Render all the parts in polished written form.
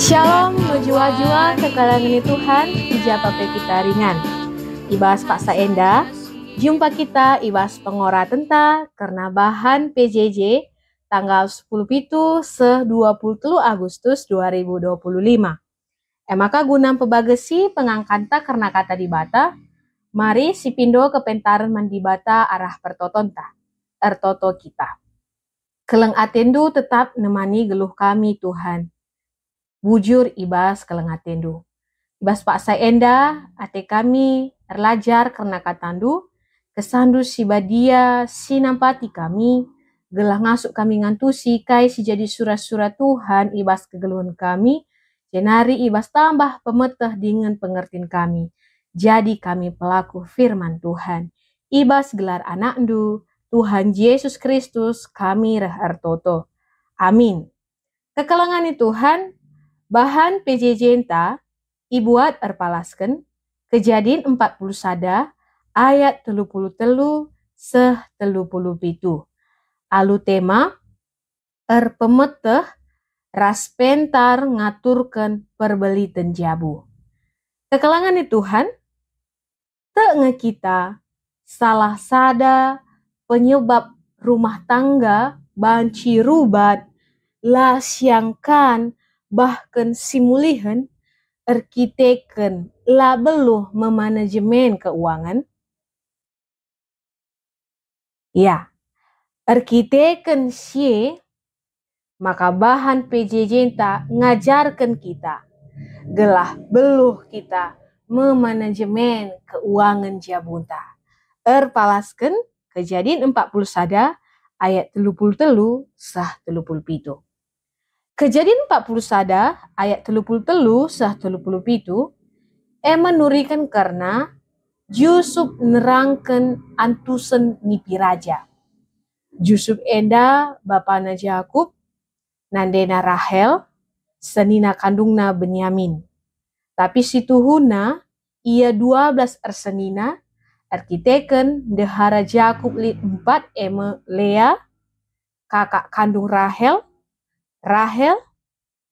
Shalom, berjua-jua kekalangan Tuhan, ijabah kita ringan. Ibas Pak Saenda, jumpa kita ibas pengora tenta karena bahan PJJ tanggal 10 se 23 Agustus 2025. Maka gunam pebagesi pengangkanta karena kata dibata, mari si pindo kepentaran mandibata arah pertotonta, ertoto kita. Keleng atendu tetap nemani geluh kami Tuhan. Bujur ibas kelengatendu. Ibas Pak Saenda, ate kami erlajar karena katandu, kesandu si badia, si nampati kami, gelah ngasuk kami ngantusi, kai si jadi surat-surat Tuhan, ibas kegeluhan kami, jenari ibas tambah pemeteh dengan pengertian kami. Jadi kami pelaku firman Tuhan. Ibas gelar anakndu, Tuhan Yesus Kristus, kami reh ertoto. Amin. Kekelangan Tuhan, bahan PJJ enta ibuat erpalasken Kejadian 40 sada ayat 33 seh 37. Alu tema erpemeteh ras pentar ngaturken perbeliten jabu. Kekelangan Tuhan, tenge kita salah sada penyebab rumah tangga banci rubat lah siangkan bahkan simulihan arkiteken lah beluh memanajemen keuangan. Ya, arkiteken sie maka bahan PJJ ta ngajarkan kita gelah beluh kita memanajemen keuangan jabunta. Erpalaskan Kejadian 40 sada ayat 33 sah 37. Kejadian 40 sada ayat 33 sah 37 menurikan karena Yusuf nerangkan antusen nipi raja. Yusuf enda bapana Yakub, nandena Rahel, senina kandungna Benyamin. Tapi situhuna ia 12 ersenina, arkiteken dehara Yakub lit 4 Lea, kakak kandung Rahel,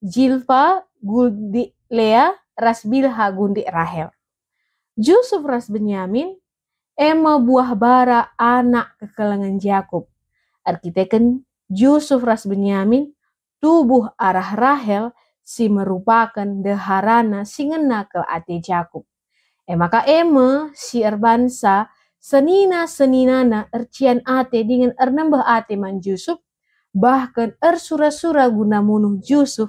Jilpa gundi Lea, ras Bilha gundi Rahel. Yusuf ras Benyamin, buah bara anak kekelangan Yakub. Arkiteken Yusuf ras Benyamin, tubuh arah Rahel, si merupakan deharana si ngena ke ate Yakub. Maka si erbansa senina-seninana ercian ate dengan ernembah ate man Yusuf, bahkan ersura-sura guna munuh Yusuf,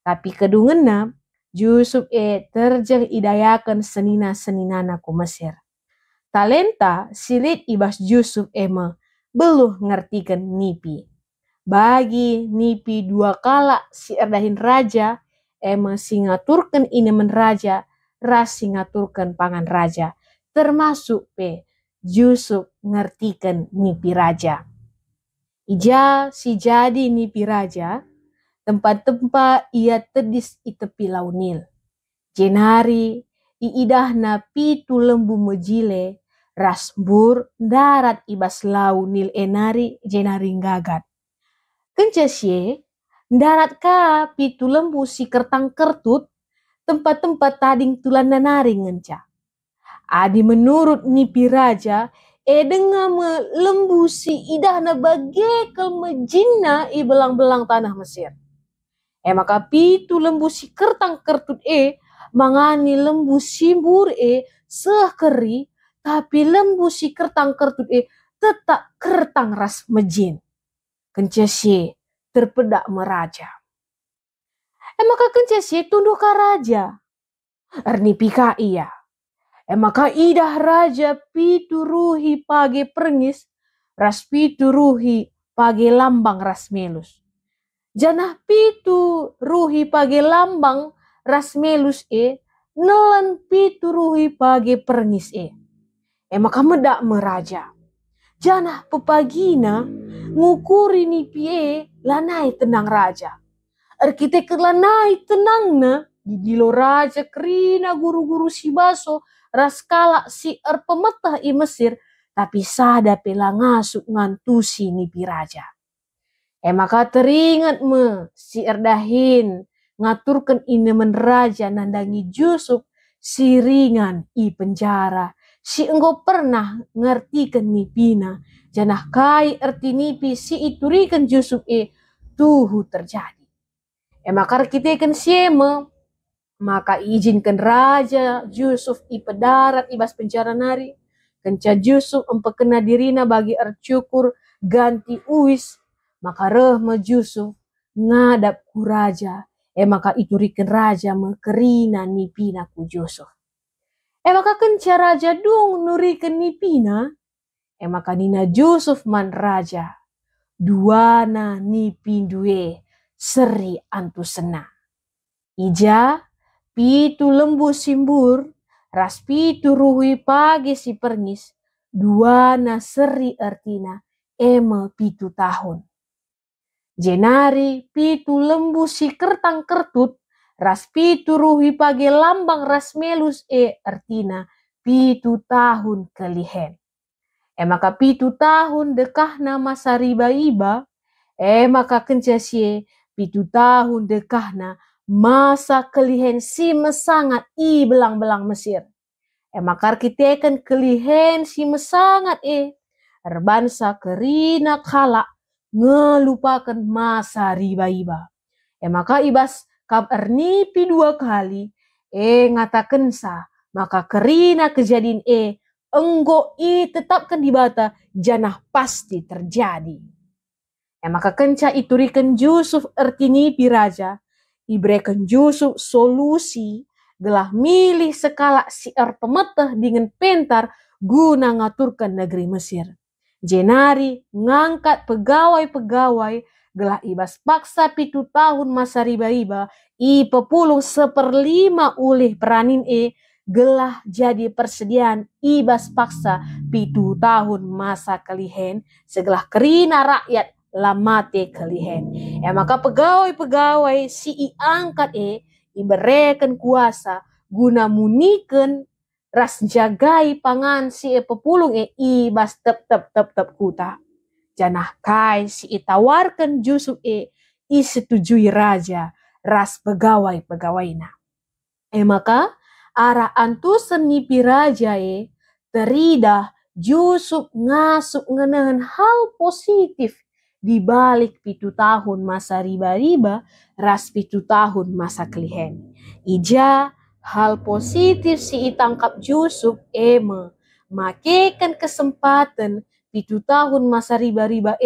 tapi kedungena Yusuf terjang idayakan senina-seninana ku Mesir. Talenta silit ibas Yusuf beluh ngertikan nipi. Bagi nipi 2 kala si erdahin raja, si ngaturkan inemen raja, ras si ngaturkan pangan raja. Termasuk Yusuf ngertikan nipi raja. Ija si jadi nipi raja, tempat-tempat ia tedis i tepi lau Nil. Jenari iidahna pitu lembu mejile, rasbur darat ibas lau Nil enari jenari gagat. Kencasie, darat ka pitu lembu si kertang kertut, tempat-tempat tading tulan nanari ngenca. Adi menurut nipi raja, dengan lembu si idahna bagekel mejinna i belang-belang tanah Mesir. Maka pitu lembu si kertang kertut mangani lembu simbur sekeri, tapi lembu si kertang kertut tetap kertang ras mejin. Kencasi terpedak meraja. Maka kencasi tunduk ka raja. Ernipika iya. Maka idah raja pitu ruhi page perngis, ras pitu ruhi page lambang ras melus. Janah pitu ruhi page lambang ras melus nelan pitu ruhi page perngis maka medak meraja. Janah pepagina ngukuri nipi lanai tenang raja. Arkitek lanai tenangna didilo raja kerina guru-guru si baso ras kala si erpemetah i Mesir, tapi sada pela ngasuk ngantusi nipi raja. Maka teringat si erdahin ngaturkan inemen raja nandangi Yusuf siringan i penjara. Si engkau pernah ngertikan nipina, janah kai erti nipi si iturikan Yusuf tuhu terjadi. Makar kita kan siema, maka izinkan raja Yusuf i pedarat ibas penjara nari. Kenca Yusuf empekena dirina bagi ercukur ganti uis, maka rehma Yusuf ngadap ku raja. Maka iturikan raja mekerina nipina ku Yusuf. Maka kenca raja dong nurikan nipina, maka nina Yusuf man raja. Duana nipindue seri antu sena. Ija pitu lembu simbur, ras pitu ruhui pagi si perngis, duana seri artina pitu tahun. Jenari pitu lembu si kertang kertut, ras pitu ruhi pagi lambang ras melus artina pitu tahun kelihen. Maka pitu tahun dekahna masa riba-iba, maka kencasie pitu tahun dekahna masa kelihen si mesangat i belang-belang Mesir. Maka kita kan kelihen si mesangat erbansa kerina kala ngelupakan masa riba-iba. Maka ibas kab ernipi 2 kali ngatakan sa maka kerina kejadian enggo tetapkan di bata janah pasti terjadi. Maka kenca iturikan Yusuf ertini piraja, ibrekan Yusuf solusi gelah milih sekala siar pemeteh dengan pentar guna ngaturkan negeri Mesir. Jenari ngangkat pegawai-pegawai gelah ibas paksa pitu tahun masa riba-iba pepulung 1/5 ulih peranin gelah jadi persediaan ibas paksa pitu tahun masa kelihen segelah kerina rakyat lamate kelihen. Maka pegawai-pegawai si angkat iberikan kuasa guna muniken ras jagai pangan si pepulung ibas tep kuta. Janah kai si tawarkan Yusuf isetujui raja ras pegawai-pegawainya. Maka arah antusen nipi raja teridah Yusuf ngasuk ngenahan hal positif di balik pitu tahun masa riba-riba ras pitu tahun masa kelihen. Ija hal positif si itangkap Yusuf makekan kesempatan pitu tahun masa riba-riba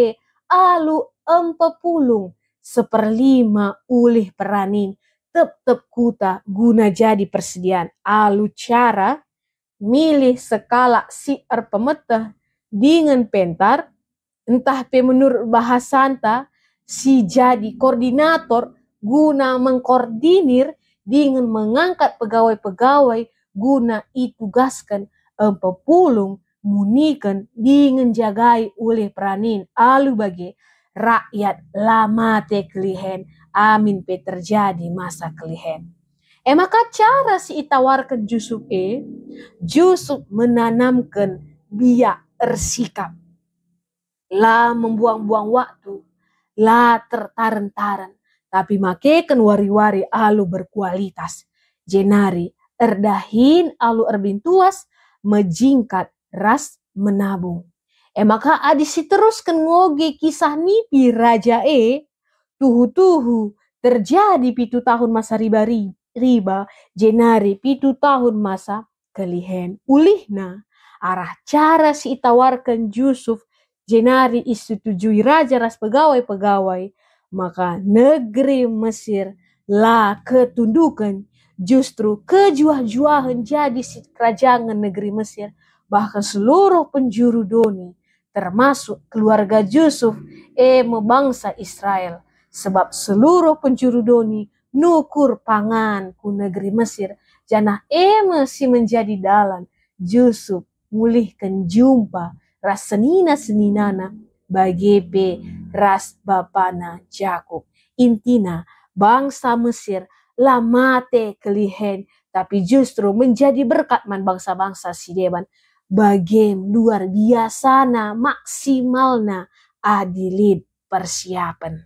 alu 40 1/5 ulih peranin tep kuta guna jadi persediaan alu cara milih sekala siar pemeteh dengan pentar entah menurut bahasanta si jadi koordinator guna mengkoordinir dengan mengangkat pegawai-pegawai guna itugaskan pepulung munikan dengan jagai oleh peranin alu bagi rakyat lamate kelihen. Amin pe terjadi masa kelihen. Maka cara si itawarkan Yusuf Yusuf menanamkan biak ersikap. La membuang-buang waktu, la tertaran-taran, tapi makekan wari-wari alu berkualitas. Jenari erdahin alu erbintuas, mejingkat ras menabung. Maka adisi teruskan ngoge kisah nipi raja tuhu-tuhu terjadi pitu tahun masa riba jenari pitu tahun masa kelihen. Ulihna arah cara si itawarkan Yusuf jenari isetujui raja ras pegawai-pegawai, maka negeri Mesir lah ketundukan justru kejuah-juahan jadi si kerajaan negeri Mesir, bahkan seluruh penjuru doni termasuk keluarga Yusuf bangsa Israel. Sebab seluruh penjuru doni nukur pangan ku negeri Mesir. Janah masih menjadi dalan Yusuf mulihkan jumpa ras senina-seninana bagi ras bapana Yakub. Intina bangsa Mesir lamate kelihen tapi justru menjadi berkat man bangsa-bangsa si deban. Bagem luar biasa na maksimalna adilid persiapan.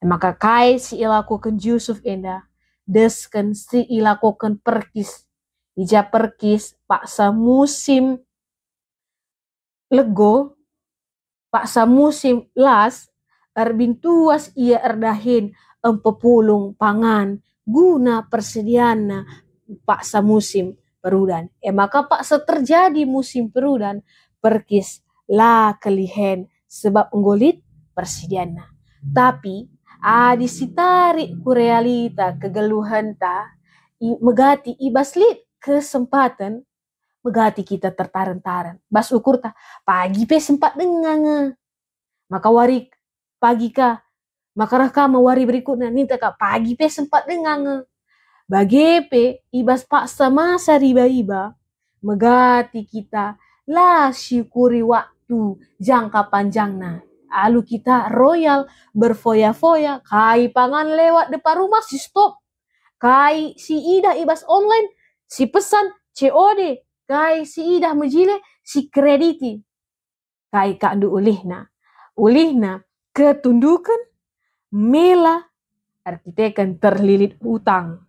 Maka kai si ilakukan Yusuf enda, desken si ilakukan perkis. Ija perkis paksa musim lego, paksa musim las, erbintuas ia erdahin empepulung pangan, guna persediaan paksa musim perudan. Maka paksa terjadi musim perudan, perkis la kelihen sebab nggolit persediaan. Tapi disitarik ku realita kegeluhan ta, megati ibaslit kesempatan, megati kita tertaran-taran. Bas ukur ta, pagi pe sempat dengang, maka wari pagi ka, maka raka wari berikutnya, ninta ka pagi pe sempat dengang. Bagepe ibas paksa masa riba-riba, megati kita lah syukuri waktu jangka panjangna. Lalu kita royal berfoya-foya, kai pangan lewat depan rumah si stop. Kai si Ida ibas online, si pesan COD. Kai si Ida mejile, si krediti. Kai kandu ulihna. Ulihna ketundukan, mela, artitekan terlilit utang.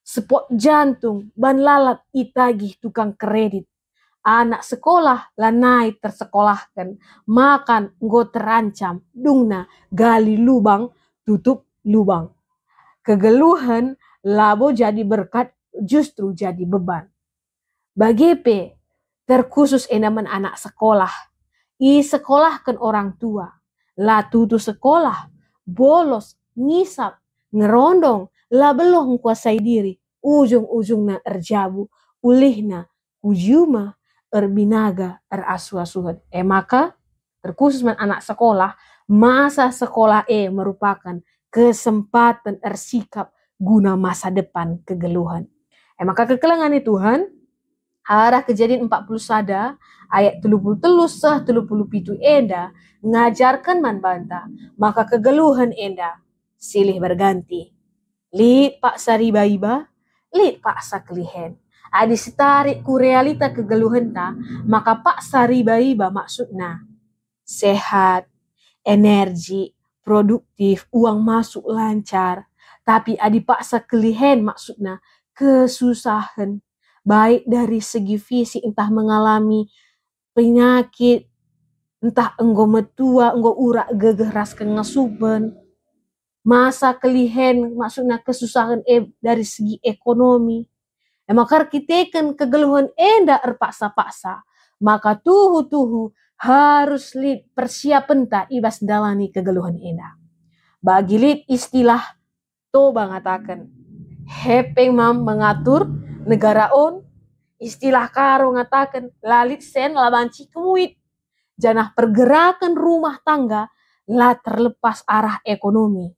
Sepot jantung, ban lalat itagih tukang kredit. Anak sekolah lanai tersekolahkan, makan nggo terancam, dungna gali lubang, tutup lubang. Kegeluhan labo jadi berkat, justru jadi beban. Bagepe terkhusus enaman anak sekolah, sekolahkan orang tua, lah tutu sekolah, bolos, ngisap, ngerondong, lah belum kuasai diri, ujung-ujungna erjabu, ulihna, ujuma, erbinaga, erasuh-asuhan. Maka terkhusus anak sekolah, masa sekolah merupakan kesempatan ersikap guna masa depan kegeluhan. Maka kekelangan Tuhan, arah kejadian 40 sada, ayat 33 enda, ngajarkan man banta, maka kegeluhan enda, silih berganti. Lid paksa riba-riba, lid paksa kelihen. Adi setarik ku realita kegeluhan ta, maka paksa riba-riba maksudna sehat, energi, produktif, uang masuk lancar. Tapi adi paksa kelihen maksudna kesusahan. Baik dari segi fisik, entah mengalami penyakit, entah enggo metua, enggo urak gegeras ngasuben. Masa kelihen maksudnya kesusahan dari segi ekonomi. Maka kiteken kegeluhan enda erpaksa-paksa. Maka tuhu-tuhu harus lid persiapan ta ibas dalani kegeluhan enda. Bagi lid istilah Toba ngatakan, hepeng mam mengatur negara on, istilah karo ngatakan lalit sen labanci kemuit. Janah pergerakan rumah tangga lah terlepas arah ekonomi.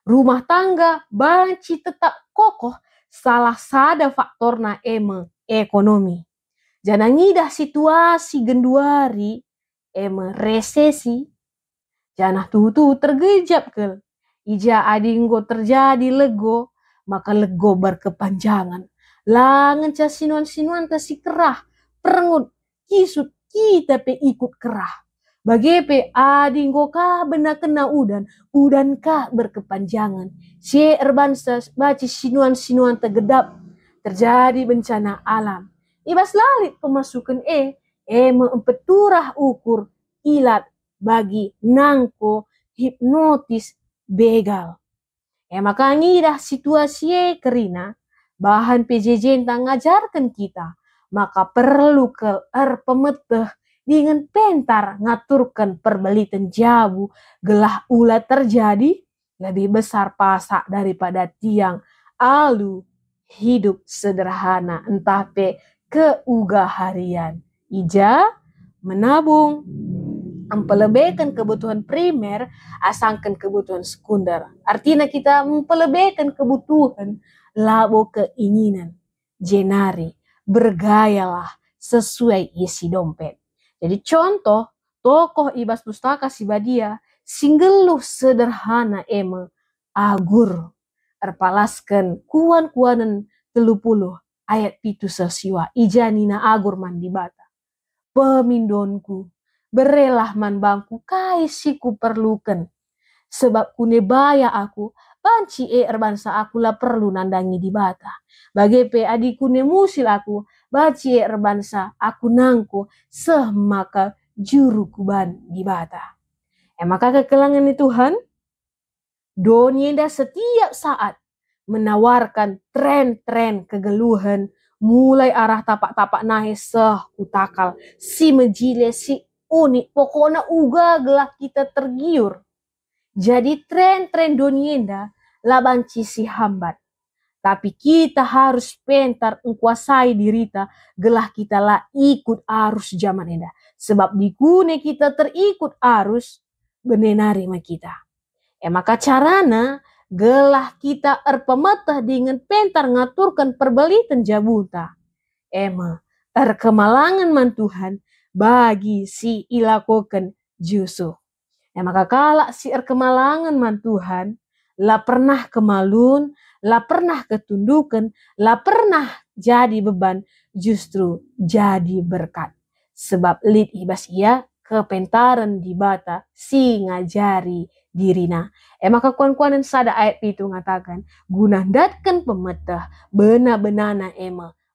Rumah tangga banci tetap kokoh, salah sada faktorna ekonomi. Jangan ngidah situasi genduari resesi, jangan tutu tergejap ke. Ija adinggo terjadi lego, maka lego berkepanjangan. Langen ca sinuan-sinuan tasi kerah, perengut, kisut, kita pe ikut kerah. Bagepe adinggo ka benda kena udan ka berkepanjangan. Si erbansa baci sinuan-sinuan tegedap, terjadi bencana alam. Ibas lalit pemasukan mempeturah ukur ilat bagi nangko hipnotis begal. Maka ngidah situasi kerina, bahan PJJ entang ngajarkan kita, maka perlu ke pemeteh dengan pentar ngaturkan perbelitan jabu, gelah ulat terjadi, lebih besar pasak daripada tiang alu hidup sederhana, entah pe keuga harian. Ija menabung, mempelebihkan kebutuhan primer, asangkan kebutuhan sekunder. Artinya kita mempelebihkan kebutuhan, labo keinginan. Jenari, bergayalah sesuai isi dompet. Jadi contoh, tokoh ibas pustaka Sibadia, singgeluh sederhana agur. Erpalaskan kuan-kuanan 30 ayat 7 sesiwa. Ija nina agur mandi bata. Pemindonku, berelah man bangku kai siku perlukan. Sebab kune baya aku, banci bangsa aku lah perlu nandangi di bata. Bagepe adi kune musil aku, banci bangsa aku nangko seh maka juru kuban di bata. Maka kekelangan Tuhan, Donienda setiap saat menawarkan tren-tren kegeluhan, mulai arah tapak-tapak nahe seh kutakal, si menjile, si unik, pokoknya uga gelah kita tergiur. Jadi tren-tren donienda labanci si hambat. Tapi kita harus pentar mengkuasai dirita, gelah kita lah ikut arus zaman enda. Sebab di kune kita terikut arus, benenari ma kita. Maka carana gelah kita erpemetah dengan pentar ngaturkan perbelitan jabuta. Terkemalangan man Tuhan bagi si ilakoken Yusuf. Maka kalak si erkemalangan man Tuhan, lah pernah kemalun, lah pernah ketundukan, lah pernah jadi beban, justru jadi berkat. Sebab lid ibas ia kepentaran di bata si ngajari dirina. Maka kuan-kuanan sada ayat itu ngatakan, gunandatkan pemetah bena-benana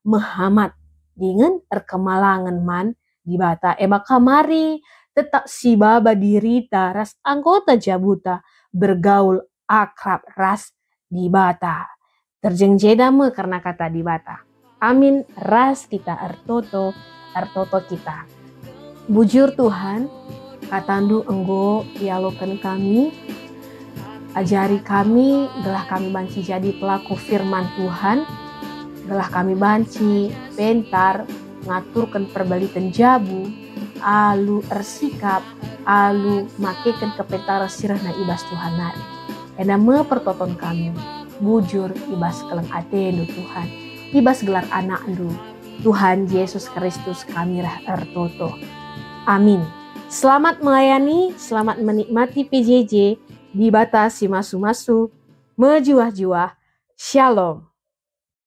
mehamat dengan erkemalangan man di bata. Maka mari tetap si baba dirita ras anggota jabuta bergaul akrab ras di bata. Terjengjeda me karena kata di bata. Amin ras kita ertoto kita. Bujur Tuhan, katandu enggo dialokan kami, ajari kami, gelah kami banci jadi pelaku firman Tuhan, gelah kami banci pentar ngaturkan perbalitan jabu, alu ersikap, alu makekan kepentara sirahna ibas Tuhan nari. Ena pertoton kami, bujur ibas keleng atenu Tuhan, ibas gelar anak lu, Tuhan Yesus Kristus kami rah ertoto. Amin. Selamat melayani, selamat menikmati PJJ, di bata si masu-masu, mejuah-juah, shalom.